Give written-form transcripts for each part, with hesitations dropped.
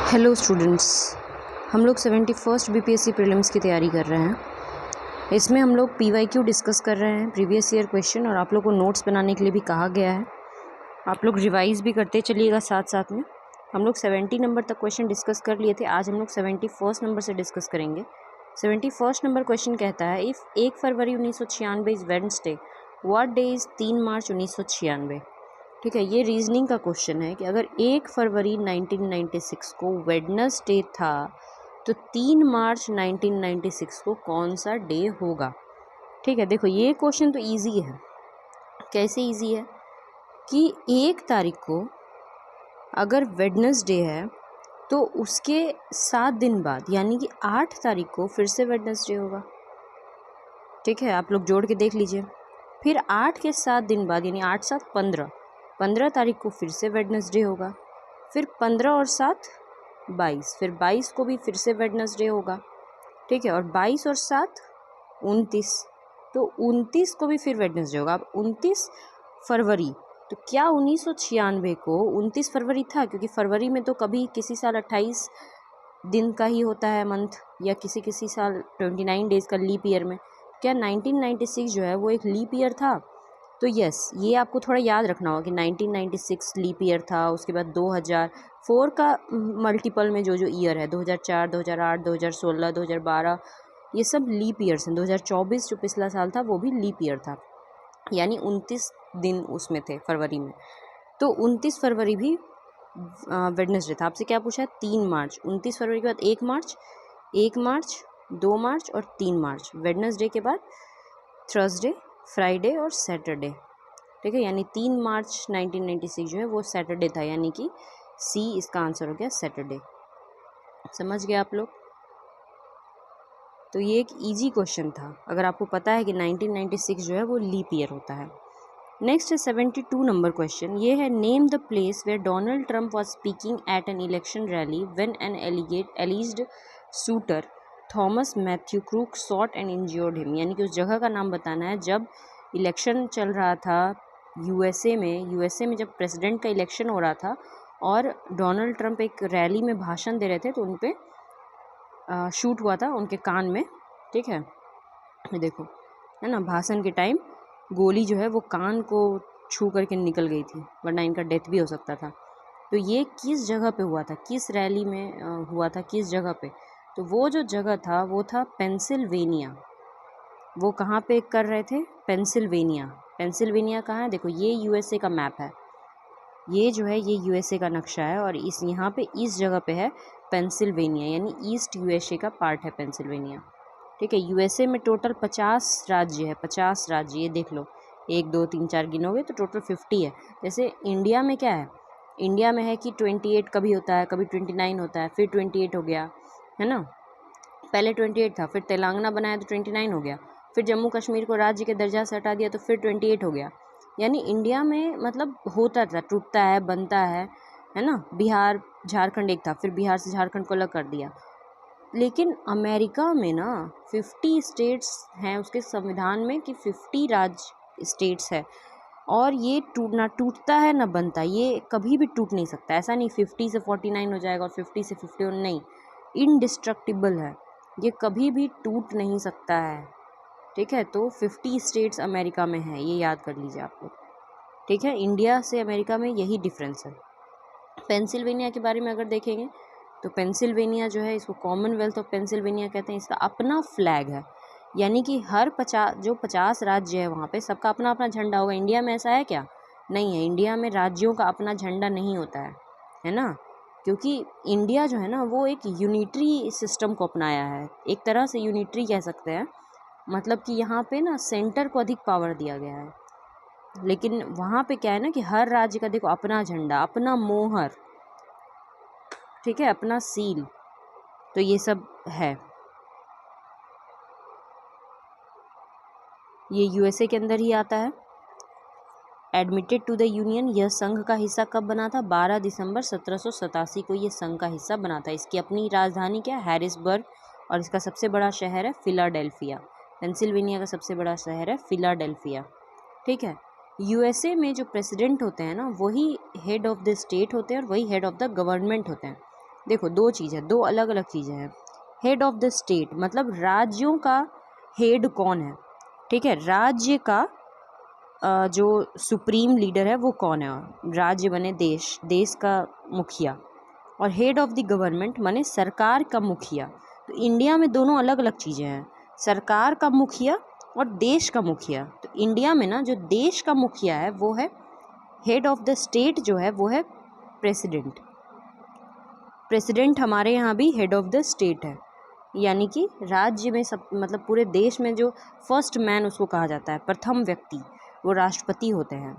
Hello students, हम लोग 71st BPSC prelims की तैयारी कर रहे हैं। इसमें हम लोग पीवाईक्यू डिस्कस कर रहे हैं, प्रीवियस ईयर क्वेश्चन, और आप लोग को नोट्स बनाने के लिए भी कहा गया है। आप लोग रिवाइज भी करते चलिएगा साथ साथ में। हम लोग 70 नंबर तक क्वेश्चन डिस्कस कर लिए थे, आज हम लोग 71st नंबर से डिस्कस करेंगे। 71st नंबर क्वेश्चन कहता है, if 1 February 1996 is Wednesday, what day is 3 मार्च 1996। ठीक है, ये रीजनिंग का क्वेश्चन है कि अगर 1 फरवरी 1996 को वेडनेसडे था तो 3 मार्च 1996 को कौन सा डे होगा। ठीक है, देखो ये क्वेश्चन तो इजी है। कैसे इजी है कि 1 तारीख को अगर वेडनेसडे है तो उसके 7 दिन बाद यानी कि 8 तारीख को फिर से वेडनेसडे होगा। ठीक है, आप लोग जोड़ के देख लीजिए। फिर 8 के 7 दिन बाद यानी 8 7 15 तारीख को फिर से वेडनेसडे होगा। फिर 15 और 7 22, फिर 22 को भी फिर से वेडनेसडे होगा। ठीक है, और 22 और 7 29, तो 29 को भी फिर वेडनेसडे होगा। अब 29 फरवरी, तो क्या 1996 को 29 फरवरी था? क्योंकि फरवरी में तो कभी किसी साल 28 दिन का ही होता है मंथ, या किसी किसी साल 29 डेज़ का लीप ईयर में। क्या 1996 जो है वो एक लीप ईयर था? तो यस, ये आपको थोड़ा याद रखना होगा कि 1996 लीप ईयर था। उसके बाद 2004 का मल्टीपल में जो जो ईयर है, 2004, 2008, 2016, 2012, ये सब लीप ईयर्स हैं। 2024 जो पिछला साल था वो भी लीप ईयर था, यानी 29 दिन उसमें थे फरवरी में। तो 29 फरवरी भी वेडनेसडे था। आपसे क्या पूछा है? 3 मार्च। 29 फरवरी के बाद 1 मार्च, 1 मार्च, 2 मार्च और 3 मार्च। वेडनेसडे के बाद थर्सडे, फ्राइडे और सैटरडे। ठीक है, यानी 3 मार्च 1996 जो है वो सैटरडे था, यानी कि सी इसका आंसर हो गया, सैटरडे। समझ गए आप लोग? तो ये एक इजी क्वेश्चन था, अगर आपको पता है कि 1996 जो है वो लीप ईयर होता है। नेक्स्ट है 72 नंबर क्वेश्चन। ये है, name the place where Donald Trump was speaking at an election rally when an alleged shooter Thomas Matthew Crook shot and injured him. यानी कि उस जगह का नाम बताना है जब इलेक्शन चल रहा था यूएसए में जब प्रेसिडेंट का इलेक्शन हो रहा था और डोनाल्ड ट्रंप एक रैली में भाषण दे रहे थे, तो उन पे शूट हुआ था उनके कान में। ठीक है, ये देखो, है ना, भाषण के टाइम गोली जो है वो कान को छू करके निकल गई थी, वरना इनका डेथ भी हो सकता था। तो ये किस जगह पे हुआ था, किस रैली में हुआ था, किस जगह पे? तो वो जो जगह था वो था पेंसिल्वेनिया। वो कहाँ पे कर रहे थे? पेंसिल्वेनिया। पेंसिल्वेनिया कहाँ है? देखो, ये यूएसए का मैप है, ये जो है ये यूएसए का नक्शा है, और इस यहाँ पे इस जगह पे है पेंसिल्वेनिया, यानी ईस्ट यूएसए का पार्ट है पेंसिल्वेनिया। ठीक है, यूएसए में टोटल 50 राज्य है, 50 राज्य, ये देख लो, 1 2 3 4 गिनोगे तो टोटल 50 है। जैसे इंडिया में क्या है? इंडिया में है कि 28 कभी होता है, कभी 29 होता है, फिर 28 हो गया, है ना। पहले 28 था, फिर तेलंगाना बनाया तो 29 हो गया, फिर जम्मू कश्मीर को राज्य के दर्जा से हटा दिया तो फिर 28 हो गया। यानी इंडिया में मतलब होता था, टूटता है, बनता है ना। बिहार झारखंड एक था, फिर बिहार से झारखंड को अलग कर दिया। लेकिन अमेरिका में ना 50 स्टेट्स हैं उसके संविधान में, कि 50 राज्य स्टेट्स है, और ये ना टूटता है ना बनता, ये कभी भी टूट नहीं सकता। ऐसा नहीं 50 से 49 हो जाएगा और 50 से 51, नहीं, इनडिस्ट्रक्टिबल है, ये कभी भी टूट नहीं सकता है। ठीक है, तो 50 स्टेट्स अमेरिका में है, ये याद कर लीजिए आप लोग। ठीक है, इंडिया से अमेरिका में यही डिफरेंस है। पेंसिल्वेनिया के बारे में अगर देखेंगे तो पेंसिल्वेनिया जो है, इसको कॉमनवेल्थ ऑफ पेंसिल्वेनिया कहते हैं। इसका अपना फ्लैग है, यानी कि हर 50 राज्य है वहाँ पे सबका अपना अपना झंडा होगा। इंडिया में ऐसा है क्या? नहीं है, इंडिया में राज्यों का अपना झंडा नहीं होता है ना। क्योंकि इंडिया जो है ना वो एक यूनिटरी सिस्टम को अपनाया है, एक तरह से यूनिटरी कह सकते हैं, मतलब कि यहाँ पे ना सेंटर को अधिक पावर दिया गया है। लेकिन वहाँ पे क्या है ना कि हर राज्य का देखो अपना झंडा, अपना मोहर, ठीक है, अपना सील, तो ये सब है। ये यूएसए के अंदर ही आता है। एडमिटेड टू द यूनियन, यह संघ का हिस्सा कब बना था? 12 दिसंबर 1787 को ये संघ का हिस्सा बना था। इसकी अपनी राजधानी क्या है? हैरिसबर्ग, और इसका सबसे बड़ा शहर है फिलाडेल्फिया। पेंसिल्वेनिया का सबसे बड़ा शहर है फिलाडेल्फिया। ठीक है, यूएसए में जो प्रेसिडेंट होते हैं ना वही हेड ऑफ द स्टेट होते हैं और वही हेड ऑफ द गवर्नमेंट होते हैं। देखो दो चीज़ है, दो अलग अलग चीज़ें हैं। हेड ऑफ द स्टेट मतलब राज्यों का हेड कौन है, ठीक है, राज्य का जो सुप्रीम लीडर है वो कौन है, राज्य बने देश, देश का मुखिया, और हेड ऑफ द गवर्नमेंट माने सरकार का मुखिया। तो इंडिया में दोनों अलग अलग चीज़ें हैं, सरकार का मुखिया और देश का मुखिया। तो इंडिया में ना जो देश का मुखिया है वो है हेड ऑफ द स्टेट, जो है वो है प्रेसिडेंट। प्रेसिडेंट हमारे यहाँ भी हेड ऑफ द स्टेट है, यानी कि राज्य में सब मतलब पूरे देश में जो फर्स्ट मैन उसको कहा जाता है, प्रथम व्यक्ति, वो राष्ट्रपति होते हैं,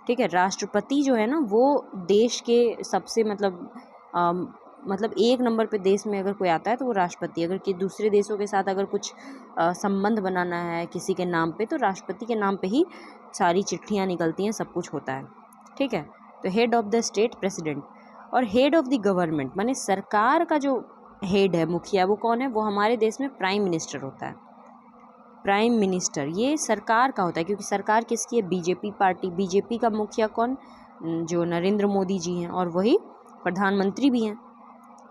ठीक है। राष्ट्रपति जो है ना वो देश के सबसे मतलब एक नंबर पे देश में अगर कोई आता है तो वो राष्ट्रपति। अगर कि दूसरे देशों के साथ अगर कुछ संबंध बनाना है किसी के नाम पे तो राष्ट्रपति के नाम पे ही सारी चिट्ठियाँ निकलती हैं, सब कुछ होता है, ठीक है। तो head of the state president, और हेड ऑफ द गवर्नमेंट माने सरकार का जो हेड है, मुखिया, वो कौन है, वो हमारे देश में प्राइम मिनिस्टर होता है। प्राइम मिनिस्टर ये सरकार का होता है, क्योंकि सरकार किसकी है, बीजेपी पार्टी। बीजेपी का मुखिया कौन, जो नरेंद्र मोदी जी हैं, और वही प्रधानमंत्री भी हैं,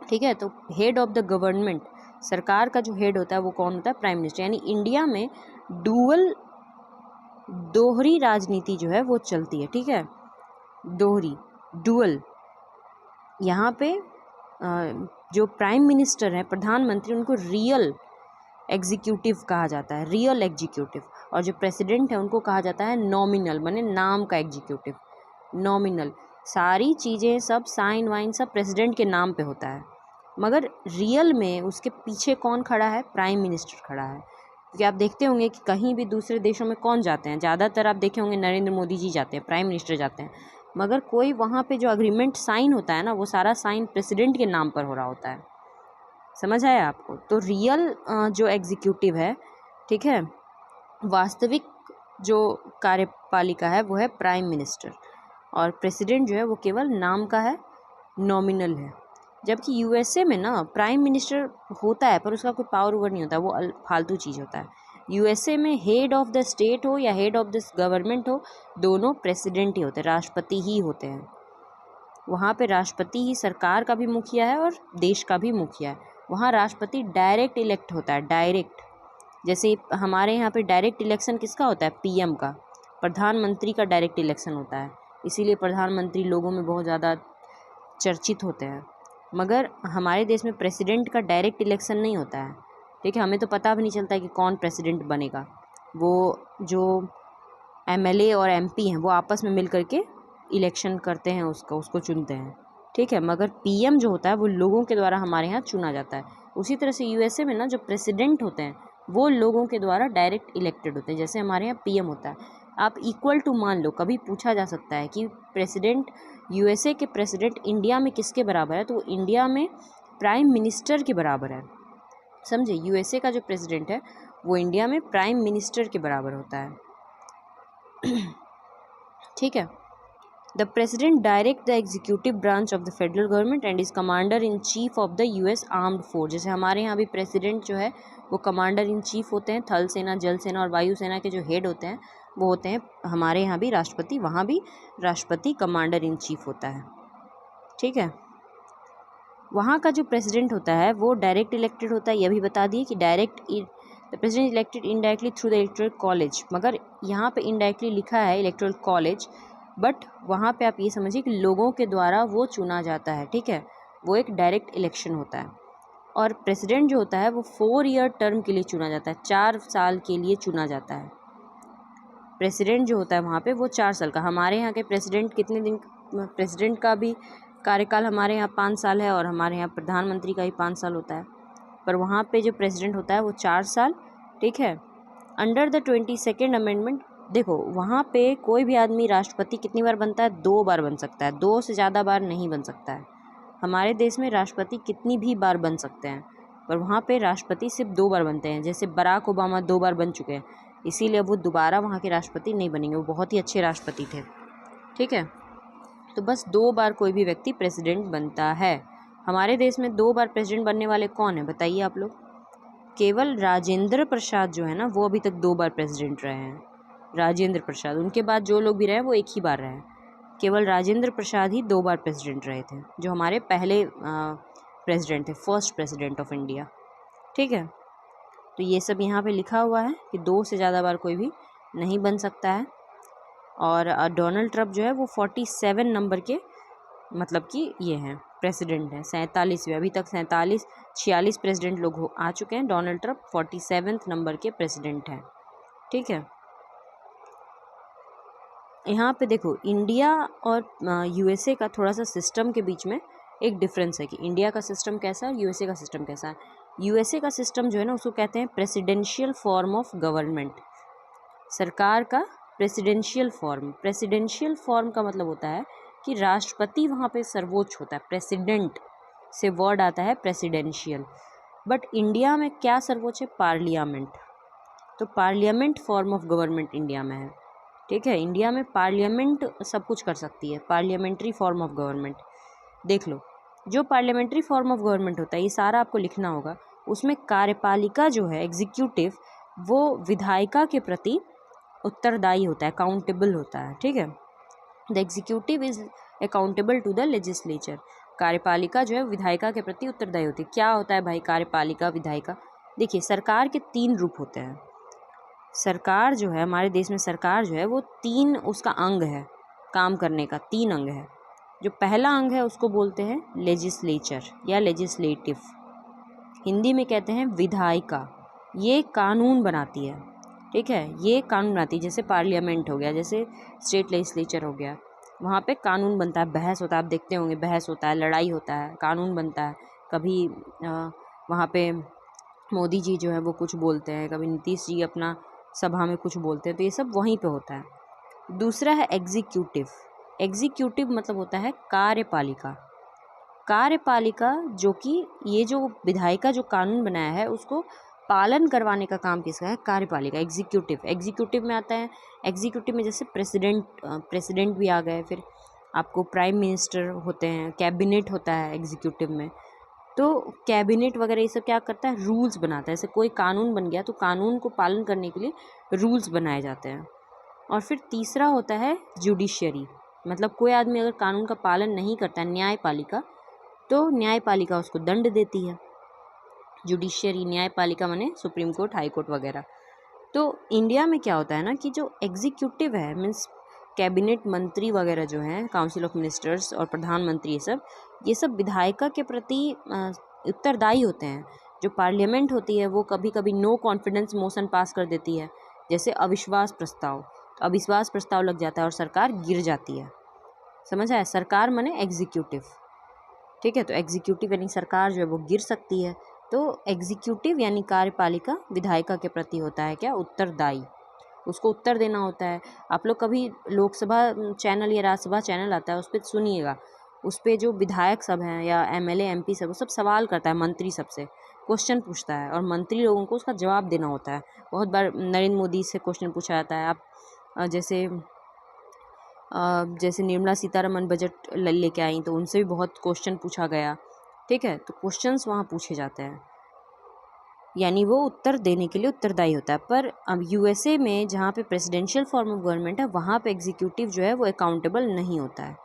ठीक है। तो हेड ऑफ द गवर्नमेंट, सरकार का जो हेड होता है वो कौन होता है, प्राइम मिनिस्टर। यानी इंडिया में दोहरी राजनीति जो है वो चलती है, ठीक है, दोहरी, डुअल। यहाँ पे जो प्राइम मिनिस्टर है, प्रधानमंत्री, उनको रियल एग्जीक्यूटिव कहा जाता है, रियल एग्जीक्यूटिव। और जो प्रेसिडेंट है उनको कहा जाता है नॉमिनल, माने नाम का एग्जीक्यूटिव, नॉमिनल। सारी चीज़ें सब साइन वाइन सब प्रेसिडेंट के नाम पे होता है, मगर रियल में उसके पीछे कौन खड़ा है, प्राइम मिनिस्टर खड़ा है। क्योंकि आप देखते होंगे कि कहीं भी दूसरे देशों में कौन जाते हैं, ज़्यादातर आप देखे होंगे नरेंद्र मोदी जी जाते हैं, प्राइम मिनिस्टर जाते हैं, मगर कोई वहाँ पे जो अग्रीमेंट साइन होता है ना वो सारा साइन प्रेसिडेंट के नाम पर हो रहा होता है। समझ आया आपको? तो रियल जो एग्जीक्यूटिव है, ठीक है, वास्तविक जो कार्यपालिका है वो है प्राइम मिनिस्टर, और प्रेसिडेंट जो है वो केवल नाम का है, नॉमिनल है। जबकि यूएसए में ना प्राइम मिनिस्टर होता है पर उसका कोई पावर ओवर नहीं होता, वो फालतू चीज़ होता है। यूएसए में हेड ऑफ द स्टेट हो या हेड ऑफ द गवर्नमेंट हो, दोनों प्रेसिडेंट ही होते हैं, राष्ट्रपति ही होते हैं। वहाँ पे राष्ट्रपति ही सरकार का भी मुखिया है और देश का भी मुखिया है। वहाँ राष्ट्रपति डायरेक्ट इलेक्ट होता है, डायरेक्ट। जैसे हमारे यहाँ पे डायरेक्ट इलेक्शन किसका होता है, पीएम का। प्रधानमंत्री का डायरेक्ट इलेक्शन होता है, इसीलिए प्रधानमंत्री लोगों में बहुत ज़्यादा चर्चित होते हैं। मगर हमारे देश में प्रेसिडेंट का डायरेक्ट इलेक्शन नहीं होता है, ठीक है। हमें तो पता भी नहीं चलता है कि कौन प्रेसिडेंट बनेगा। वो जो एमएलए और एमपी हैं वो आपस में मिल करके इलेक्शन करते हैं, उसको चुनते हैं, ठीक है। मगर पीएम जो होता है वो लोगों के द्वारा हमारे यहाँ चुना जाता है। उसी तरह से यूएसए में ना जो प्रेसिडेंट होते हैं वो लोगों के द्वारा डायरेक्ट इलेक्टेड होते हैं, जैसे हमारे यहाँ पीएम होता है। आप इक्वल टू मान लो, कभी पूछा जा सकता है कि प्रेसिडेंट, यूएसए के प्रेसिडेंट इंडिया में किसके बराबर है, तो इंडिया में प्राइम मिनिस्टर के बराबर है। समझे, यूएसए का जो प्रेसिडेंट है वो इंडिया में प्राइम मिनिस्टर के बराबर होता है, ठीक है। The president direct the executive branch of the federal government and is commander in chief of the US armed force. जैसे हमारे यहाँ भी प्रेसिडेंट जो है वो कमांडर इन चीफ होते हैं, थल सेना, जल सेना और वायु सेना के जो हेड होते हैं वो होते हैं हमारे यहाँ भी राष्ट्रपति। वहाँ भी राष्ट्रपति कमांडर इन चीफ होता है, ठीक है। वहाँ का जो प्रेसिडेंट होता है वो डायरेक्ट इलेक्टेड होता है, यह भी बता दिए कि the president elected indirectly through the electoral college. मगर यहाँ पे इनडायरेक्टली लिखा है इलेक्टोरल कॉलेज, बट वहाँ पे आप ये समझिए कि लोगों के द्वारा वो चुना जाता है, ठीक है। वो एक डायरेक्ट इलेक्शन होता है। और प्रेसिडेंट जो होता है वो 4 ईयर टर्म के लिए चुना जाता है, 4 साल के लिए चुना जाता है। प्रेसिडेंट जो होता है वहाँ पे वो 4 साल का। हमारे यहाँ के प्रेसिडेंट कितने दिन, प्रेसिडेंट का भी कार्यकाल हमारे यहाँ 5 साल है और हमारे यहाँ प्रधानमंत्री का भी 5 साल होता है, पर वहाँ पे जो प्रेसिडेंट होता है वो 4 साल, ठीक है। अंडर द 22nd अमेंडमेंट, देखो वहाँ पे कोई भी आदमी राष्ट्रपति कितनी बार बनता है, 2 बार बन सकता है, 2 से ज़्यादा बार नहीं बन सकता है। हमारे देश में राष्ट्रपति कितनी भी बार बन सकते हैं, पर वहाँ पे राष्ट्रपति सिर्फ 2 बार बनते हैं। जैसे बराक ओबामा 2 बार बन चुके हैं, इसीलिए वो दोबारा वहाँ के राष्ट्रपति नहीं बनेंगे, वो बहुत ही अच्छे राष्ट्रपति थे, ठीक है। तो बस 2 बार कोई भी व्यक्ति प्रेसिडेंट बनता है। हमारे देश में 2 बार प्रेसिडेंट बनने वाले कौन है, बताइए आप लोग। केवल राजेंद्र प्रसाद जो है ना वो अभी तक 2 बार प्रेसिडेंट रहे हैं, राजेंद्र प्रसाद। उनके बाद जो लोग भी रहे वो एक ही बार रहे। केवल राजेंद्र प्रसाद ही 2 बार प्रेसिडेंट रहे थे, जो हमारे पहले प्रेसिडेंट थे, फर्स्ट प्रेसिडेंट ऑफ इंडिया। ठीक है, तो ये सब यहाँ पे लिखा हुआ है कि 2 से ज़्यादा बार कोई भी नहीं बन सकता है। और डोनाल्ड ट्रम्प जो है वो 47 नंबर के मतलब कि ये हैं प्रेसिडेंट हैं, 47वें। अभी तक 46 प्रेसिडेंट लोग आ चुके हैं, डोनाल्ड ट्रम्प 47वें नंबर के प्रेसिडेंट हैं। ठीक है, यहाँ पे देखो इंडिया और यूएसए का थोड़ा सा सिस्टम के बीच में एक डिफरेंस है कि इंडिया का सिस्टम कैसा है और यूएसए का सिस्टम कैसा है। यूएसए का सिस्टम जो है ना उसको कहते हैं प्रेसिडेंशियल फॉर्म ऑफ गवर्नमेंट, सरकार का प्रेसिडेंशियल फॉर्म। प्रेसिडेंशियल फॉर्म का मतलब होता है कि राष्ट्रपति वहाँ पे सर्वोच्च होता है, प्रेसिडेंट से वर्ड आता है प्रेसिडेंशियल। बट इंडिया में क्या सर्वोच्च है? पार्लियामेंट। तो parliament form of government India में है। ठीक है, इंडिया में पार्लियामेंट सब कुछ कर सकती है, पार्लियामेंट्री फॉर्म ऑफ गवर्नमेंट। देख लो, जो पार्लियामेंट्री फॉर्म ऑफ गवर्नमेंट होता है ये सारा आपको लिखना होगा। उसमें कार्यपालिका जो है एग्जीक्यूटिव, वो विधायिका के प्रति उत्तरदायी होता है, अकाउंटेबल होता है। ठीक है, the executive is accountable to the legislature. कार्यपालिका जो है विधायिका के प्रति उत्तरदायी होती है। क्या होता है भाई कार्यपालिका विधायिका? देखिए, सरकार के 3 रूप होते हैं। सरकार जो है हमारे देश में, सरकार जो है वो 3 उसका अंग है, काम करने का 3 अंग है। जो पहला अंग है उसको बोलते हैं लेजिस्लेचर या लेजिस्लेटिव, हिंदी में कहते हैं विधायिका। ये कानून बनाती है। ठीक है, ये कानून बनाती है। जैसे पार्लियामेंट हो गया, जैसे स्टेट लेजिस्लेचर हो गया, वहाँ पे कानून बनता है, बहस होता है, आप देखते होंगे बहस होता है, लड़ाई होता है, कानून बनता है। कभी वहाँ पे मोदी जी जो है वो कुछ बोलते हैं, कभी नीतीश जी अपना सभा में कुछ बोलते हैं, तो ये सब वहीं पे होता है। दूसरा है एग्जीक्यूटिव। एग्जीक्यूटिव मतलब होता है कार्यपालिका। कार्यपालिका जो कि ये जो विधायिका जो कानून बनाया है उसको पालन करवाने का काम किसका है? कार्यपालिका, एग्जीक्यूटिव। एग्जीक्यूटिव में आता है, एग्जीक्यूटिव में जैसे प्रेसिडेंट भी आ गए, फिर आपको प्राइम मिनिस्टर होते हैं, कैबिनेट होता है एग्जीक्यूटिव में। तो कैबिनेट वगैरह ये सब क्या करता है? रूल्स बनाता है। जैसे कोई कानून बन गया तो कानून को पालन करने के लिए रूल्स बनाए जाते हैं। और फिर तीसरा होता है जुडिशियरी, मतलब कोई आदमी अगर कानून का पालन नहीं करता है, न्यायपालिका, तो न्यायपालिका उसको दंड देती है। जुडिशियरी, न्यायपालिका माने सुप्रीम कोर्ट, हाई कोर्ट वगैरह। तो इंडिया में क्या होता है ना कि जो एग्जीक्यूटिव है, मीन्स कैबिनेट मंत्री वगैरह जो हैं, काउंसिल ऑफ मिनिस्टर्स और प्रधानमंत्री, ये सब विधायिका के प्रति उत्तरदायी होते हैं। जो पार्लियामेंट होती है वो कभी कभी नो कॉन्फिडेंस मोशन पास कर देती है, जैसे अविश्वास प्रस्ताव। तो अविश्वास प्रस्ताव लग जाता है और सरकार गिर जाती है। समझ आया? सरकार माने एग्जीक्यूटिव। ठीक है, तो एग्जीक्यूटिव यानी सरकार जो है वो गिर सकती है। तो एग्जीक्यूटिव यानी कार्यपालिका विधायिका के प्रति होता है क्या? उत्तरदायी, उसको उत्तर देना होता है। आप लोग कभी लोकसभा चैनल या राज्यसभा चैनल आता है, उस पर सुनिएगा, उस पर जो विधायक सब हैं या एमएलए एमपी सब, वो सब सवाल करता है मंत्री सबसे, क्वेश्चन पूछता है और मंत्री लोगों को उसका जवाब देना होता है। बहुत बार नरेंद्र मोदी से क्वेश्चन पूछा जाता है। आप जैसे निर्मला सीतारमन बजट लेके आई तो उनसे भी बहुत क्वेश्चन पूछा गया। ठीक है, तो क्वेश्चंस वहाँ पूछे जाते हैं, यानी वो उत्तर देने के लिए उत्तरदायी होता है। पर अब यूएसए में जहाँ पे प्रेसिडेंशियल फॉर्म ऑफ गवर्नमेंट है, वहाँ पे एग्जीक्यूटिव जो है वो अकाउंटेबल नहीं होता है,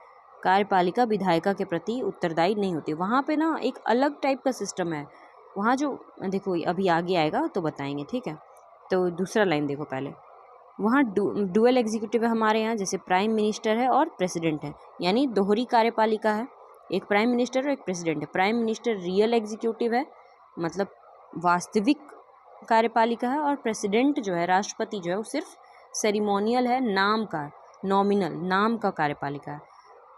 कार्यपालिका विधायिका के प्रति उत्तरदायी नहीं होती। वहाँ पे ना एक अलग टाइप का सिस्टम है। वहाँ जो देखो अभी आगे आएगा तो बताएंगे। ठीक है, तो दूसरा लाइन देखो पहले। वहाँ डुअल एग्जीक्यूटिव है हमारे यहाँ, जैसे प्राइम मिनिस्टर है और प्रेसिडेंट है, यानी दोहरी कार्यपालिका है, एक प्राइम मिनिस्टर और एक प्रेसिडेंट है। प्राइम मिनिस्टर रियल एग्जीक्यूटिव है, मतलब वास्तविक कार्यपालिका है, और प्रेसिडेंट जो है, राष्ट्रपति जो है, वो सिर्फ सेरिमोनियल है, नाम का, नॉमिनल नाम का कार्यपालिका है।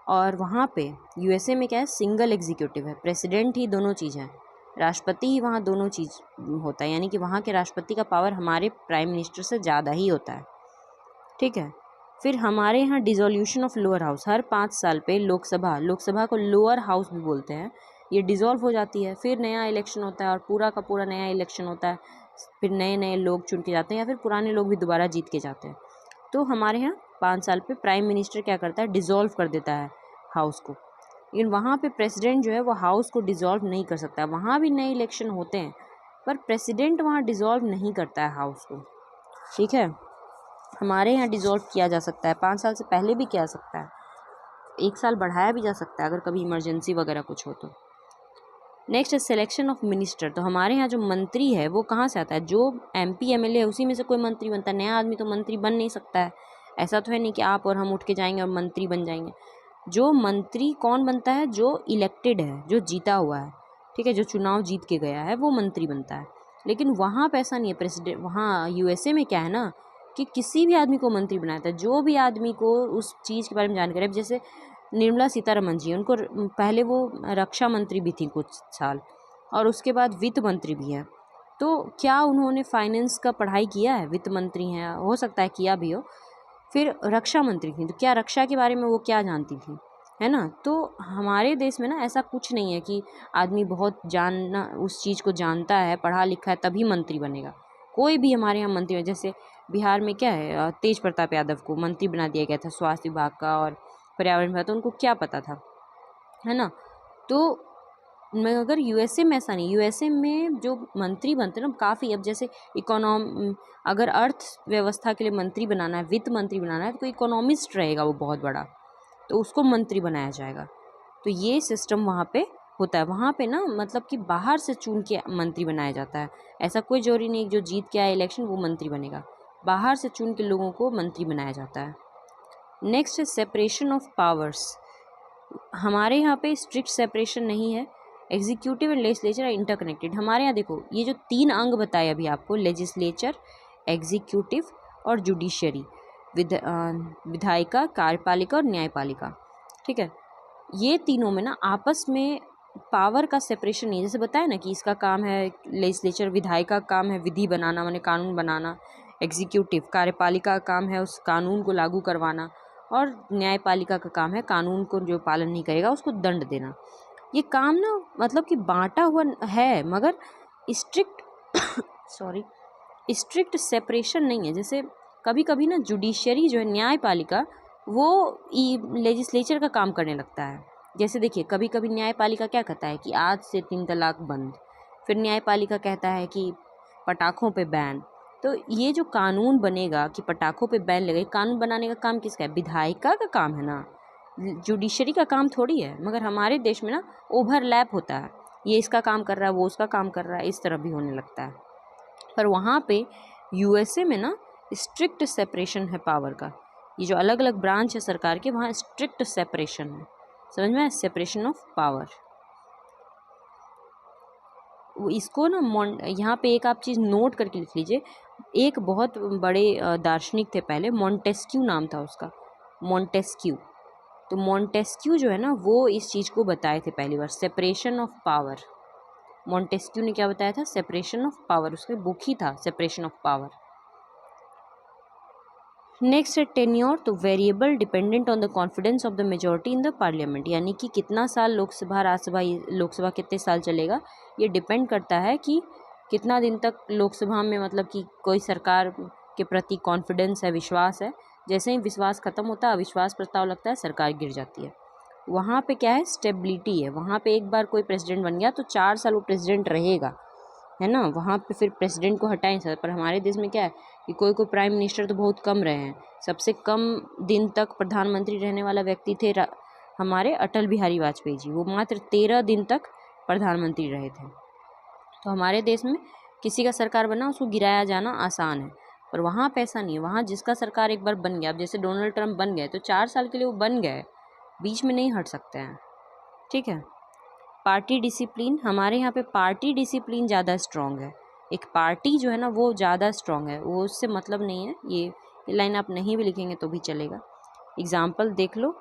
और वहाँ पे यूएसए में क्या है? सिंगल एग्जीक्यूटिव है, प्रेसिडेंट ही दोनों चीज़ हैं, राष्ट्रपति ही वहाँ दोनों चीज़ होता है, यानी कि वहाँ के राष्ट्रपति का पावर हमारे प्राइम मिनिस्टर से ज़्यादा ही होता है। ठीक है, फिर हमारे यहाँ डिसोल्यूशन ऑफ लोअर हाउस, हर 5 साल पे लोकसभा को लोअर हाउस भी बोलते हैं, ये डिसॉल्व हो जाती है, फिर नया इलेक्शन होता है और पूरा का पूरा नया इलेक्शन होता है, फिर नए नए लोग चुन के जाते हैं या फिर पुराने लोग भी दोबारा जीत के जाते हैं। तो हमारे यहाँ 5 साल पे प्राइम मिनिस्टर क्या करता है? डिसॉल्व कर देता है हाउस को। लेकिन वहाँ पे प्रेसिडेंट जो है वो हाउस को डिसॉल्व नहीं कर सकता। वहाँ भी नए इलेक्शन होते हैं पर प्रेसिडेंट वहाँ डिसॉल्व नहीं करता है हाउस को। ठीक है, हमारे यहाँ डिसॉल्व किया जा सकता है, 5 साल से पहले भी किया सकता है, 1 साल बढ़ाया भी जा सकता है अगर कभी इमरजेंसी वगैरह कुछ हो तो। नेक्स्ट है सिलेक्शन ऑफ मिनिस्टर। तो हमारे यहाँ जो मंत्री है वो कहाँ से आता है, जो MP MLA है उसी में से कोई मंत्री बनता है। नया आदमी तो मंत्री बन नहीं सकता है। ऐसा तो है नहीं कि आप और हम उठ के जाएंगे और मंत्री बन जाएंगे। जो मंत्री कौन बनता है, जो इलेक्टेड है, जो जीता हुआ है, ठीक है, जो चुनाव जीत के गया है वो मंत्री बनता है। लेकिन वहाँ पे ऐसा नहीं है। प्रेसिडेंट वहाँ USA में क्या है ना कि किसी भी आदमी को मंत्री बनाया था, जो भी आदमी को उस चीज़ के बारे में जानकारी है। जैसे निर्मला सीतारमण जी, उनको पहले वो रक्षा मंत्री भी थी कुछ साल, और उसके बाद वित्त मंत्री भी हैं। तो क्या उन्होंने फाइनेंस का पढ़ाई किया है? वित्त मंत्री हैं, हो सकता है किया भी हो। फिर रक्षा मंत्री थी, तो क्या रक्षा के बारे में वो क्या जानती थी, है ना। तो हमारे देश में ना ऐसा कुछ नहीं है कि आदमी बहुत जानना उस चीज़ को जानता है, पढ़ा लिखा है तभी मंत्री बनेगा। कोई भी हमारे यहाँ मंत्री है, जैसे बिहार में क्या है, तेज प्रताप यादव को मंत्री बना दिया गया था स्वास्थ्य विभाग का और पर्यावरण विभाग, तो उनको क्या पता था, है ना। तो मगर USA में ऐसा नहीं। USA में जो मंत्री बनते हैं ना काफ़ी, अब जैसे अगर अर्थव्यवस्था के लिए मंत्री बनाना है, वित्त मंत्री बनाना है, तो इकोनॉमिस्ट रहेगा वो बहुत बड़ा, तो उसको मंत्री बनाया जाएगा। तो ये सिस्टम वहाँ पे होता है। वहाँ पे ना मतलब कि बाहर से चुन के मंत्री बनाया जाता है। ऐसा कोई जरूरी नहीं जो जीत के आए इलेक्शन वो मंत्री बनेगा, बाहर से चुन के लोगों को मंत्री बनाया जाता है। नेक्स्ट है सेपरेशन ऑफ पावर्स। हमारे यहाँ पे स्ट्रिक्ट सेपरेशन नहीं है। Executive and legislature are interconnected. हमारे यहाँ देखो ये जो 3 अंग बताए अभी आपको, लेजिस्लेचर, एग्जीक्यूटिव और जुडिशरी, विधायिका, कार्यपालिका और न्यायपालिका, ठीक है। ये तीनों में ना आपस में पावर का सेपरेशन नहीं है। जैसे बताया ना कि इसका काम है लेजिस्लेचर, विधायिका का काम है विधि बनाना माने कानून बनाना, एग्जीक्यूटिव कार्यपालिका का काम है उस कानून को लागू करवाना, और न्यायपालिका का काम है कानून को जो पालन नहीं करेगा उसको दंड देना। ये काम ना मतलब कि बांटा हुआ है, मगर स्ट्रिक्ट सॉरी स्ट्रिक्ट सेपरेशन नहीं है। जैसे कभी कभी ना जुडिशरी जो है, न्यायपालिका, वो लेजिस्लेचर का काम करने लगता है। जैसे देखिए कभी कभी न्यायपालिका क्या कहता है कि आज से 3 तलाक बंद, फिर न्यायपालिका कहता है कि पटाखों पे बैन। तो ये जो कानून बनेगा कि पटाखों पे बैन लगे, कानून बनाने का काम किसका है, विधायिका का काम है ना, जुडिशरी का काम थोड़ी है। मगर हमारे देश में ना ओवरलैप होता है, ये इसका काम कर रहा है वो उसका काम कर रहा है, इस तरह भी होने लगता है। पर वहाँ पे USA में ना स्ट्रिक्ट सेपरेशन है पावर का। ये जो अलग अलग ब्रांच है सरकार के, वहाँ स्ट्रिक्ट सेपरेशन है। समझ में, सेपरेशन ऑफ पावर। इसको ना यहाँ पे एक आप चीज़ नोट करके लिख लीजिए। एक बहुत बड़े दार्शनिक थे पहले, मॉन्टेस्क्यू नाम था उसका, मॉन्टेस्क्यू। तो मॉन्टेस्क्यू जो है ना वो इस चीज़ को बताए थे पहली बार, सेपरेशन ऑफ पावर। मॉन्टेस्क्यू ने क्या बताया था, सेपरेशन ऑफ पावर, उसका बुक ही था सेपरेशन ऑफ पावर। नेक्स्ट है टेन्योर। तो variable dependent on the confidence of the majority in the parliament, यानी कि कितना साल लोकसभा राज्यसभा, लोकसभा कितने साल चलेगा, ये डिपेंड करता है कि कितना दिन तक लोकसभा में मतलब कि कोई सरकार के प्रति कॉन्फिडेंस है, विश्वास है। जैसे ही विश्वास खत्म होता है, अविश्वास प्रस्ताव लगता है, सरकार गिर जाती है। वहाँ पे क्या है, स्टेबिलिटी है। वहाँ पे एक बार कोई प्रेसिडेंट बन गया तो 4 साल वो प्रेसिडेंट रहेगा, है ना। वहाँ पे फिर प्रेसिडेंट को हटा नहीं सकता। पर हमारे देश में क्या है कि कोई कोई प्राइम मिनिस्टर तो बहुत कम रहे हैं। सबसे कम दिन तक प्रधानमंत्री रहने वाला व्यक्ति थे हमारे अटल बिहारी वाजपेयी जी, वो मात्र 13 दिन तक प्रधानमंत्री रहे थे। तो हमारे देश में किसी का सरकार बना उसको गिराया जाना आसान है, पर वहाँ पे ऐसा नहीं है। वहाँ जिसका सरकार एक बार बन गया, अब जैसे डोनाल्ड ट्रंप बन गए तो 4 साल के लिए वो बन गए, बीच में नहीं हट सकते हैं, ठीक है। पार्टी डिसिप्लिन, हमारे यहाँ पे पार्टी डिसिप्लिन ज़्यादा स्ट्रॉन्ग है। एक पार्टी जो है ना वो ज़्यादा स्ट्रॉन्ग है, वो उससे मतलब नहीं है। ये लाइन आप नहीं भी लिखेंगे तो भी चलेगा। एग्जाम्पल देख लो,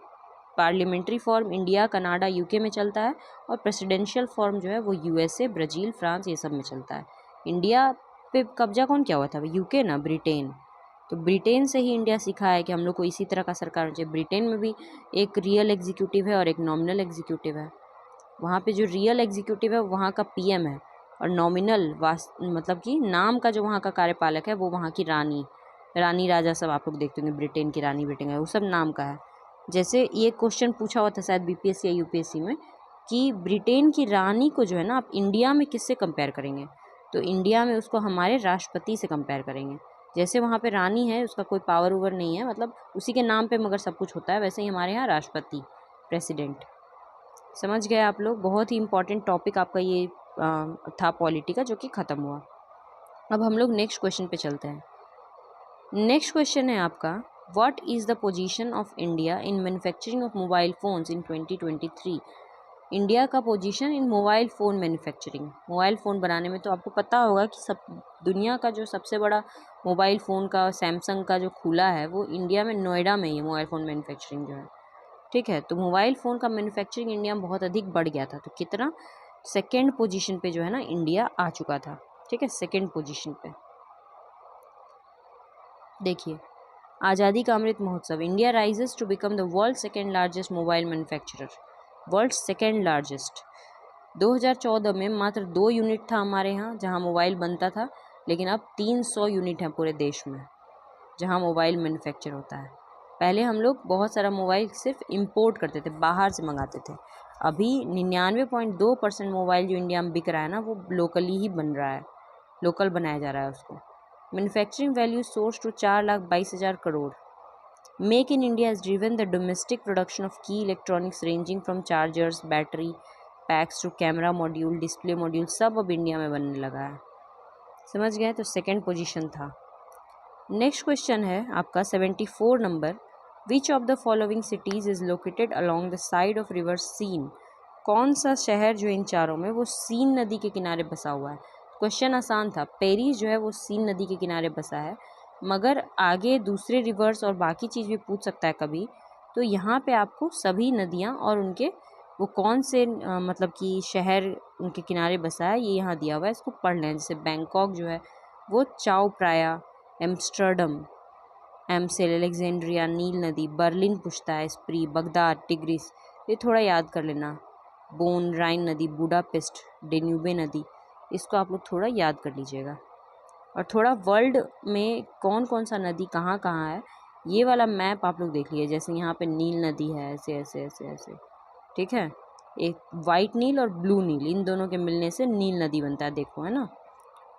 parliamentary form India, Canada, UK में चलता है, और प्रेसिडेंशियल फॉर्म जो है वो USA, ब्राज़ील, फ्रांस, ये सब में चलता है। इंडिया पे कब्जा कौन किया हुआ था, UK ना, ब्रिटेन। तो ब्रिटेन से ही इंडिया सीखा है कि हम लोग को इसी तरह का सरकार होना चाहिए। ब्रिटेन में भी एक रियल एग्जीक्यूटिव है और एक नॉमिनल एग्जीक्यूटिव है। वहाँ पे जो रियल एग्जीक्यूटिव है वहाँ का PM है, और नॉमिनल मतलब कि नाम का जो वहाँ का कार्यपालक है वो वहाँ की रानी राजा सब आप लोग देखते होंगे, ब्रिटेन की रानी बेटेंगे, वो सब नाम का है। जैसे ये क्वेश्चन पूछा हुआ था शायद BPSC या UPSC में कि ब्रिटेन की रानी को जो है ना आप इंडिया में किससे कंपेयर करेंगे, तो इंडिया में उसको हमारे राष्ट्रपति से कंपेयर करेंगे। जैसे वहाँ पे रानी है, उसका कोई पावर ओवर नहीं है, मतलब उसी के नाम पे मगर सब कुछ होता है, वैसे ही हमारे यहाँ राष्ट्रपति, प्रेसिडेंट। समझ गए आप लोग, बहुत ही इंपॉर्टेंट टॉपिक आपका ये था पॉलिटी का, जो कि ख़त्म हुआ। अब हम लोग नेक्स्ट क्वेश्चन पे चलते हैं। नेक्स्ट क्वेश्चन है आपका, what is the position of India in manufacturing of mobile phones in 2023। India का position in mobile phone manufacturing, mobile phone बनाने में तो आपको पता होगा कि सब दुनिया का जो सबसे बड़ा मोबाइल फ़ोन का सैमसंग का जो खुला है वो इंडिया में नोएडा में ही मोबाइल फ़ोन मैन्युफैक्चरिंग जो है, ठीक है। तो मोबाइल फ़ोन का मैन्युफैक्चरिंग इंडिया में बहुत अधिक बढ़ गया था, तो कितना, सेकेंड पोजीशन पे जो है ना इंडिया आ चुका था, ठीक है, सेकेंड पोजीशन पे। देखिए, आज़ादी ka Amrit Mahotsav, India rises to become the world second largest mobile manufacturer, world second largest. 2014 में मात्र 2 यूनिट था हमारे यहाँ जहाँ मोबाइल बनता था, लेकिन अब 300 यूनिट हैं पूरे देश में जहाँ मोबाइल मैन्युफैक्चर होता है। पहले हम लोग बहुत सारा मोबाइल सिर्फ इंपोर्ट करते थे, बाहर से मंगाते थे। अभी 99.2% मोबाइल जो इंडिया में बिक रहा है ना, वो लोकली ही बन रहा है, लोकल बनाया जा रहा है उसको। Manufacturing value soars to 4,22,000 crore. Make in India has driven the domestic production of key electronics ranging from chargers, battery packs to camera module, display module, सब अब इंडिया में बनने लगा है। समझ गए, तो सेकेंड पोजीशन था। नेक्स्ट क्वेश्चन है आपका 74 number, which of the following cities is located along the side of river Seine. कौन सा शहर जो इन चारों में वो सीन नदी के किनारे बसा हुआ है। क्वेश्चन आसान था, पेरिस जो है वो सीन नदी के किनारे बसा है, मगर आगे दूसरे रिवर्स और बाकी चीज़ भी पूछ सकता है कभी, तो यहाँ पे आपको सभी नदियाँ और उनके वो कौन से मतलब कि शहर उनके किनारे बसा है ये यहाँ दिया हुआ है, इसको पढ़ लें। जैसे बैंकॉक जो है वो चाओ प्राया, एम्स्टर्डम, एमसेल, अलेक्जेंड्रिया, नील नदी, बर्लिन पूछता है, स्प्री, बगदाद, टिग्रिस, ये थोड़ा याद कर लेना। बोन, राइन नदी, बुडापेस्ट, डेन्यूबे नदी, इसको आप लोग थोड़ा याद कर लीजिएगा। और थोड़ा वर्ल्ड में कौन कौन सा नदी कहाँ कहाँ है ये वाला मैप आप लोग देख लीजिए। जैसे यहाँ पे नील नदी है, ऐसे ऐसे ऐसे ऐसे, ठीक है। एक वाइट नील और ब्लू नील, इन दोनों के मिलने से नील नदी बनता है, देखो है ना,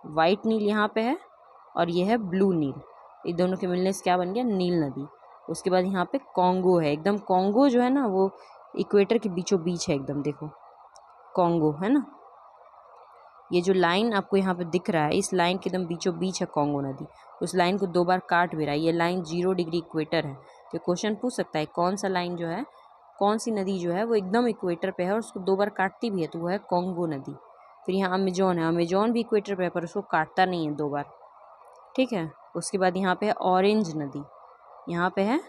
वाइट नील यहाँ पे है और ये है ब्लू नील, ये दोनों के मिलने से क्या बन गया, नील नदी। उसके बाद यहाँ पे कॉन्गो है, एकदम कॉन्गो जो है ना वो इक्वेटर के बीचों बीच है एकदम, देखो कॉन्गो है ना, ये जो लाइन आपको यहाँ पे दिख रहा है इस लाइन के एकदम बीचों बीच है कॉन्गो नदी। उस लाइन को 2 बार काट भी रहा है, ये लाइन 0 डिग्री इक्वेटर है। तो क्वेश्चन पूछ सकता है कौन सा लाइन जो है, कौन सी नदी जो है वो एकदम इक्वेटर पे है और उसको 2 बार काटती भी है, तो वो है कॉन्गो नदी। फिर यहाँ अमेजोन है, अमेजोन भी इक्वेटर पे है पर उसको काटता नहीं है 2 बार, ठीक है। उसके बाद यहाँ पे है ऑरेंज नदी, यहाँ पे है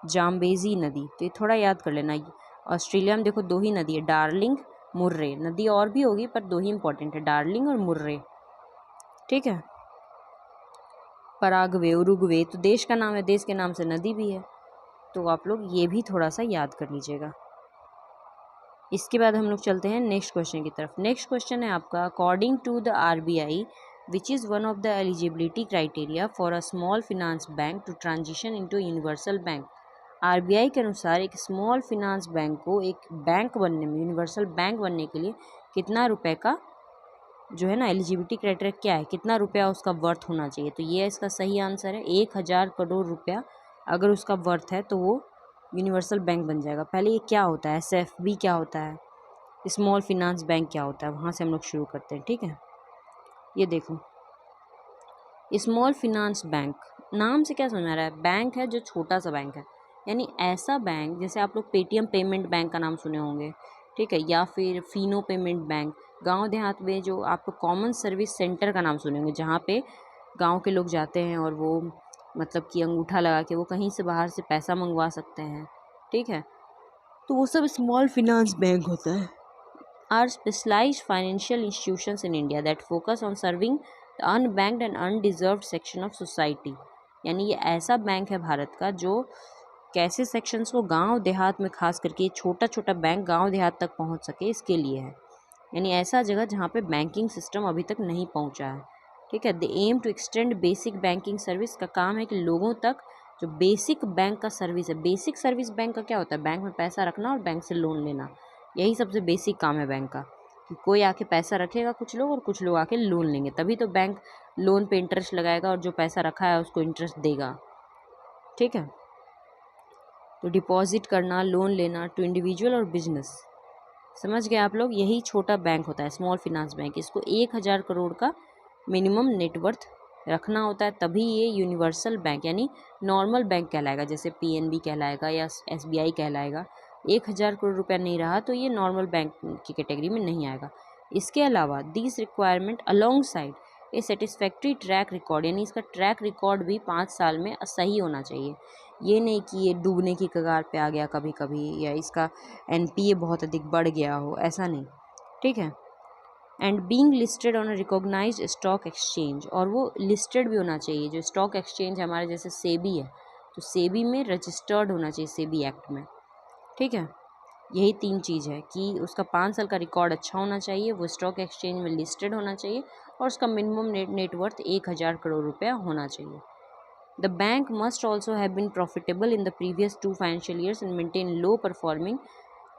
जाम्बेजी नदी, तो ये थोड़ा याद कर लेना। ऑस्ट्रेलिया में देखो 2 ही नदी है, डार्लिंग, मुर्रे, नदी और भी होगी पर 2 ही इंपॉर्टेंट है, डार्लिंग और मुर्रे, ठीक है। पराग्वे, उरुग्वे, तो देश का नाम है, देश के नाम से नदी भी है, तो आप लोग ये भी थोड़ा सा याद कर लीजिएगा। इसके बाद हम लोग चलते हैं नेक्स्ट क्वेश्चन की तरफ। नेक्स्ट क्वेश्चन है आपका, according to the RBI which is one of the eligibility criteria for a small finance bank to transition into universal bank. RBI के अनुसार एक स्मॉल फिनांस बैंक को एक बैंक बनने में, यूनिवर्सल बैंक बनने के लिए कितना रुपए का जो है ना एलिजिबिलिटी क्राइटेरिया क्या है, कितना रुपया उसका वर्थ होना चाहिए। तो ये इसका सही आंसर है, 1,000 करोड़ रुपया अगर उसका वर्थ है तो वो यूनिवर्सल बैंक बन जाएगा। पहले ये क्या होता है, SFB क्या होता है, स्मॉल फिनांस बैंक क्या होता है, वहाँ से हम लोग शुरू करते हैं, ठीक है। ये देखो स्मॉल फिनांस बैंक, नाम से क्या समझ आ रहा है, बैंक है जो छोटा सा बैंक है, यानी ऐसा बैंक जैसे आप लोग पेटीएम पेमेंट बैंक का नाम सुने होंगे, ठीक है, या फिर फिनो पेमेंट बैंक। गांव देहात में जो आपको कॉमन सर्विस सेंटर का नाम सुने होंगे, जहाँ पे गांव के लोग जाते हैं और वो मतलब कि अंगूठा लगा के वो कहीं से बाहर से पैसा मंगवा सकते हैं, ठीक है, तो वो सब स्मॉल फिनांस बैंक होता है। Are specialised financial institutions in India that focus on serving the unbanked and undeserved section of society. यानी ये ऐसा बैंक है भारत का जो कैसे सेक्शंस को गांव देहात में, खास करके छोटा छोटा बैंक गांव देहात तक पहुंच सके इसके लिए है। यानी ऐसा जगह जहाँ पे बैंकिंग सिस्टम अभी तक नहीं पहुंचा है, ठीक है। The aim to extend basic banking service, का काम है कि लोगों तक जो बेसिक बैंक का सर्विस है, बेसिक सर्विस बैंक का क्या होता है, बैंक में पैसा रखना और बैंक से लोन लेना, यही सबसे बेसिक काम है बैंक का। कि कोई आके पैसा रखेगा कुछ लोग और कुछ लोग आके लोन लेंगे, तभी तो बैंक लोन पे इंटरेस्ट लगाएगा और जो पैसा रखा है उसको इंटरेस्ट देगा, ठीक है। तो डिपॉजिट करना, लोन लेना टू इंडिविजुअल और बिजनेस, समझ गए आप लोग, यही छोटा बैंक होता है स्मॉल फिनांस बैंक। इसको 1000 करोड़ का मिनिमम नेटवर्थ रखना होता है, तभी ये यूनिवर्सल बैंक यानी नॉर्मल बैंक कहलाएगा, जैसे पीएनबी कहलाएगा या एसबीआई कहलाएगा। 1000 करोड़ रुपया नहीं रहा तो ये नॉर्मल बैंक की कैटेगरी में नहीं आएगा। इसके अलावा this requirement along side A satisfactory track record, यानी इसका ट्रैक रिकॉर्ड भी 5 साल में सही होना चाहिए। ये नहीं कि ये डूबने की कगार पे आ गया कभी कभी, या इसका एनपीए बहुत अधिक बढ़ गया हो, ऐसा नहीं, ठीक है। And being listed on a recognised stock exchange, और वो लिस्टेड भी होना चाहिए। जो स्टॉक एक्सचेंज हमारे जैसे सेबी है, तो सेबी में रजिस्टर्ड होना चाहिए सेबी एक्ट में, ठीक है। यही 3 चीज़ है कि उसका 5 साल का रिकॉर्ड अच्छा होना चाहिए, वो स्टॉक एक्सचेंज में लिस्टेड होना चाहिए, और उसका मिनिमम नेटवर्थ 1000 करोड़ रुपया होना चाहिए। The bank must also have been profitable in the previous 2 financial years and maintain low performing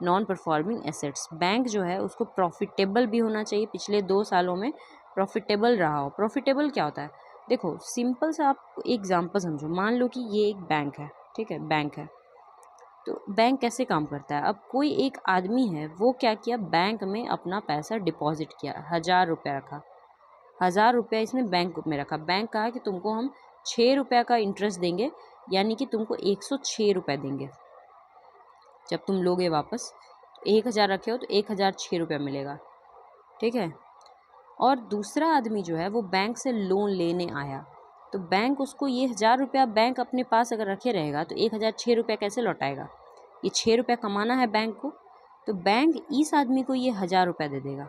non performing assets. Bank जो है उसको प्रॉफिटेबल भी होना चाहिए, पिछले 2 सालों में प्रॉफिटेबल रहा हो। प्रॉफिटेबल क्या होता है, देखो सिंपल सा आप एग्जांपल समझो। मान लो कि ये एक बैंक है, ठीक है, बैंक है। तो बैंक कैसे काम करता है, अब कोई एक आदमी है, वो क्या किया, बैंक में अपना पैसा डिपॉजिट किया, 1000 रुपया रखा, 1000 रुपया इसने बैंक में रखा। बैंक कहा कि तुमको हम 6 रुपया का इंटरेस्ट देंगे, यानी कि तुमको 106 रुपये देंगे जब तुम लोगे वापस। 1000 रखे हो तो 1006 रुपया मिलेगा, ठीक है। और दूसरा आदमी जो है वो बैंक से लोन लेने आया, तो बैंक उसको ये 1000 रुपया बैंक अपने पास अगर रखे रहेगा तो 1006 रुपया कैसे लौटाएगा। ये 6 रुपया कमाना है बैंक को, तो बैंक इस आदमी को ये 1000 रुपया दे देगा,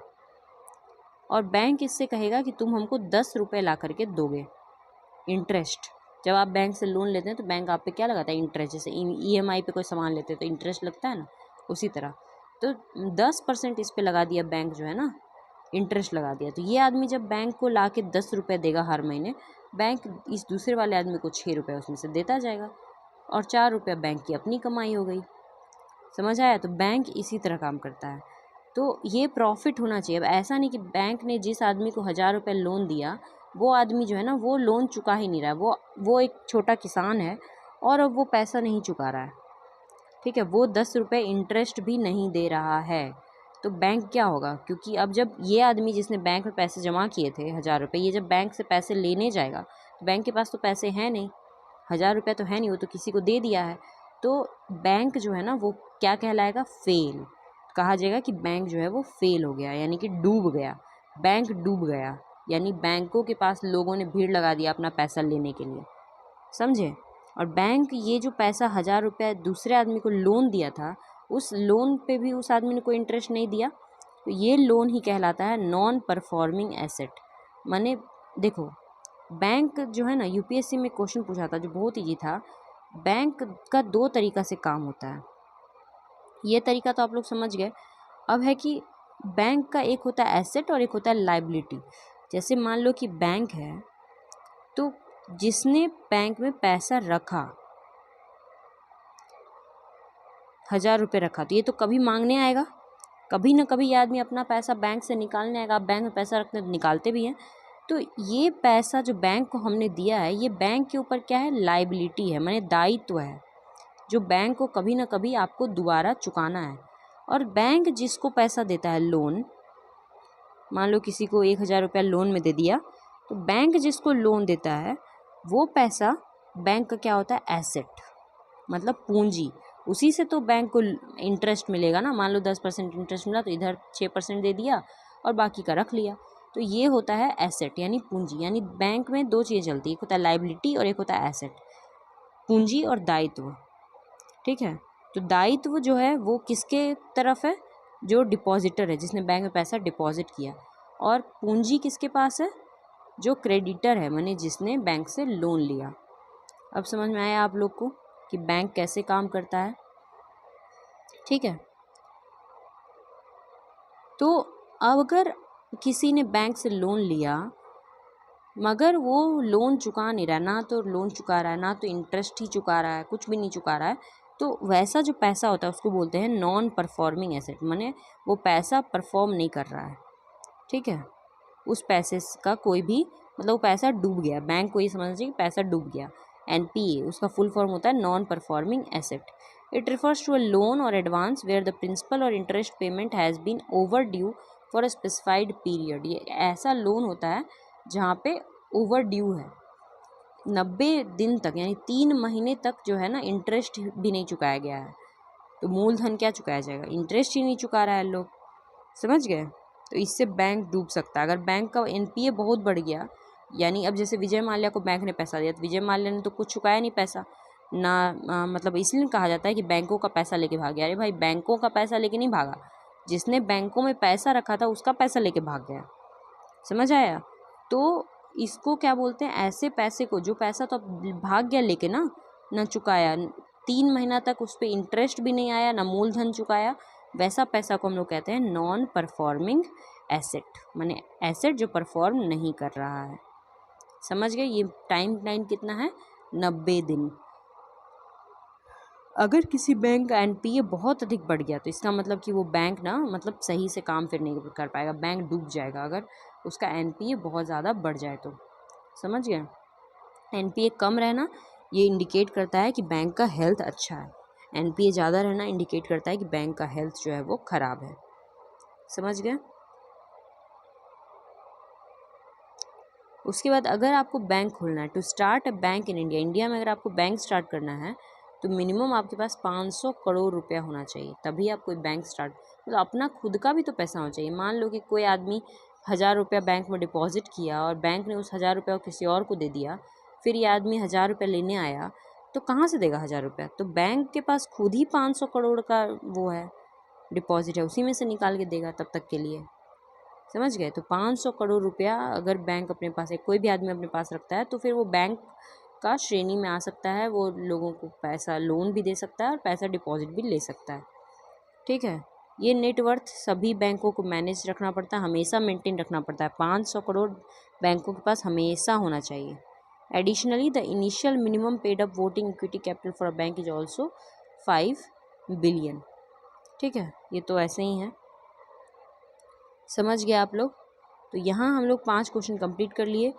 और बैंक इससे कहेगा कि तुम हमको 10 रुपये ला करके दोगे इंटरेस्ट। जब आप बैंक से लोन लेते हैं तो बैंक आप पे क्या लगाता है, इंटरेस्ट। जैसे ईएमआई पे कोई सामान लेते हैं तो इंटरेस्ट लगता है ना, उसी तरह। तो 10% इस पे लगा दिया बैंक जो है ना, इंटरेस्ट लगा दिया। तो ये आदमी जब बैंक को ला के 10 रुपये देगा हर महीने, बैंक इस दूसरे वाले आदमी को 6 रुपये उसमें से देता जाएगा, और 4 रुपया बैंक की अपनी कमाई हो गई। समझ आया, तो बैंक इसी तरह काम करता है। तो ये प्रॉफिट होना चाहिए। अब ऐसा नहीं कि बैंक ने जिस आदमी को 1000 रुपये लोन दिया, वो आदमी जो है ना वो लोन चुका ही नहीं रहा है, वो एक छोटा किसान है और अब वो पैसा नहीं चुका रहा है, ठीक है, वो 10 रुपये इंटरेस्ट भी नहीं दे रहा है। तो बैंक क्या होगा, क्योंकि अब जब ये आदमी जिसने बैंक में पैसे जमा किए थे 1000 रुपये, ये जब बैंक से पैसे लेने जाएगा तो बैंक के पास तो पैसे हैं नहीं, 1000 रुपये तो है नहीं, वो तो किसी को दे दिया है। तो बैंक जो है ना वो क्या कहलाएगा, फेल कहा जाएगा कि बैंक जो है वो फेल हो गया, यानी कि डूब गया, बैंक डूब गया, यानी बैंकों के पास लोगों ने भीड़ लगा दिया अपना पैसा लेने के लिए, समझे। और बैंक ये जो पैसा 1000 रुपया दूसरे आदमी को लोन दिया था, उस लोन पे भी उस आदमी ने कोई इंटरेस्ट नहीं दिया, तो ये लोन ही कहलाता है नॉन परफॉर्मिंग एसेट। माने देखो, बैंक जो है ना, यूपीएससी में क्वेश्चन पूछा था जो बहुत ईजी था। बैंक का 2 तरीका से काम होता है, ये तरीका तो आप लोग समझ गए। अब है कि बैंक का एक होता है एसेट और एक होता है लाइबिलिटी। जैसे मान लो कि बैंक है, तो जिसने बैंक में पैसा रखा, 1000 रुपये रखा, तो ये तो कभी मांगने आएगा, कभी ना कभी ये आदमी अपना पैसा बैंक से निकालने आएगा। आप बैंक में पैसा रखते हैं तो निकालते भी हैं, तो ये पैसा जो बैंक को हमने दिया है, ये बैंक के ऊपर क्या है, लाइबिलिटी है, माने दायित्व है, जो बैंक को कभी ना कभी आपको दोबारा चुकाना है। और बैंक जिसको पैसा देता है लोन, मान लो किसी को 1000 रुपया लोन में दे दिया, तो बैंक जिसको लोन देता है वो पैसा बैंक का क्या होता है, एसेट, मतलब पूंजी। उसी से तो बैंक को इंटरेस्ट मिलेगा ना। मान लो 10% इंटरेस्ट मिला तो इधर 6% दे दिया और बाकी का रख लिया, तो ये होता है एसेट यानी पूंजी। यानी बैंक में 2 चीज़ें चलती है, एक होता है लाइबिलिटी और एक होता है एसेट, पूंजी और दायित्व, ठीक है। तो दायित्व जो है वो किसके तरफ है, जो डिपॉजिटर है, जिसने बैंक में पैसा डिपॉजिट किया, और पूंजी किसके पास है, जो क्रेडिटर है, माने जिसने बैंक से लोन लिया। अब समझ में आया आप लोग को कि बैंक कैसे काम करता है, ठीक है। तो अब अगर किसी ने बैंक से लोन लिया मगर वो लोन चुका नहीं रहा, ना तो लोन चुका रहा है ना तो इंटरेस्ट ही चुका रहा है, कुछ भी नहीं चुका रहा है, तो वैसा जो पैसा होता है उसको बोलते हैं नॉन परफॉर्मिंग एसेट, माने वो पैसा परफॉर्म नहीं कर रहा है, ठीक है। उस पैसे का कोई भी मतलब वो पैसा डूब गया, बैंक को ये समझना चाहिए कि पैसा डूब गया। एनपीए उसका फुल फॉर्म होता है non performing asset. It refers to a loan और एडवांस वेयर द प्रिंसिपल और interest payment has been overdue for a specified period. ये ऐसा लोन होता है जहाँ पे ओवर ड्यू है 90 दिन तक, यानी 3 महीने तक जो है ना इंटरेस्ट भी नहीं चुकाया गया है, तो मूलधन क्या चुकाया जाएगा, इंटरेस्ट ही नहीं चुका रहा है लोग, समझ गए। तो इससे बैंक डूब सकता है। अगर बैंक का एनपीए बहुत बढ़ गया, यानी अब जैसे विजय माल्या को बैंक ने पैसा दिया तो विजय माल्या ने तो कुछ चुकाया नहीं पैसा ना, मतलब इसलिए कहा जाता है कि बैंकों का पैसा लेके भाग गया। अरे भाई, बैंकों का पैसा लेके नहीं भागा, जिसने बैंकों में पैसा रखा था उसका पैसा लेके भाग गया, समझ आया। तो इसको क्या बोलते हैं, ऐसे पैसे को, जो पैसा तो भाग गया लेके ना चुकाया, 3 महीना तक उस पर इंटरेस्ट भी नहीं आया, ना मूलधन चुकाया, वैसा पैसा को हम लोग कहते हैं नॉन परफॉर्मिंग एसेट, माने एसेट जो परफॉर्म नहीं कर रहा है, समझ गए। ये टाइम लाइन कितना है, 90 दिन। अगर किसी बैंक का एनपीए बहुत अधिक बढ़ गया तो इसका मतलब कि वो बैंक ना मतलब सही से काम फिर नहीं कर पाएगा, बैंक डूब जाएगा अगर उसका एनपीए बहुत ज़्यादा बढ़ जाए तो, समझ गए। एनपीए कम रहना ये इंडिकेट करता है कि बैंक का हेल्थ अच्छा है, एनपीए ज़्यादा रहना इंडिकेट करता है कि बैंक का हेल्थ जो है वो ख़राब है, समझ गए। उसके बाद अगर आपको बैंक खोलना है, to start a bank in India, India में अगर आपको बैंक स्टार्ट करना है तो मिनिमम आपके पास 500 करोड़ रुपया होना चाहिए, तभी आप कोई बैंक स्टार्ट, मतलब अपना खुद का भी तो पैसा होना चाहिए। मान लो कि कोई आदमी 1000 रुपया बैंक में डिपॉजिट किया और बैंक ने उस 1000 रुपया किसी और को दे दिया, फिर ये आदमी 1000 रुपया लेने आया तो कहाँ से देगा 1000 रुपया, तो बैंक के पास खुद ही 500 करोड़ का वो है, डिपॉजिट है, उसी में से निकाल के देगा तब तक के लिए, समझ गए। तो 500 करोड़ रुपया अगर बैंक अपने पास है, कोई भी आदमी अपने पास रखता है तो फिर वो बैंक का श्रेणी में आ सकता है, वो लोगों को पैसा लोन भी दे सकता है और पैसा डिपॉजिट भी ले सकता है, ठीक है। ये नेटवर्थ सभी बैंकों को मैनेज रखना पड़ता है, हमेशा मेंटेन रखना पड़ता है, 500 करोड़ बैंकों के पास हमेशा होना चाहिए। Additionally the initial minimum paid up voting equity capital for a bank is also 5 billion, ठीक है। ये तो ऐसे ही है, समझ गए आप लोग। तो यहाँ हम लोग 5 क्वेश्चन कंप्लीट कर लिए।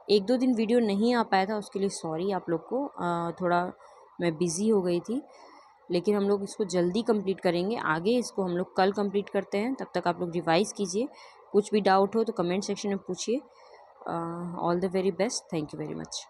1-2 दिन वीडियो नहीं आ पाया था, उसके लिए सॉरी आप लोग को, थोड़ा मैं बिज़ी हो गई थी, लेकिन हम लोग इसको जल्दी कंप्लीट करेंगे। आगे इसको हम लोग कल कंप्लीट करते हैं, तब तक आप लोग रिवाइज़ कीजिए, कुछ भी डाउट हो तो कमेंट सेक्शन में पूछिए। All the very best, thank you very much.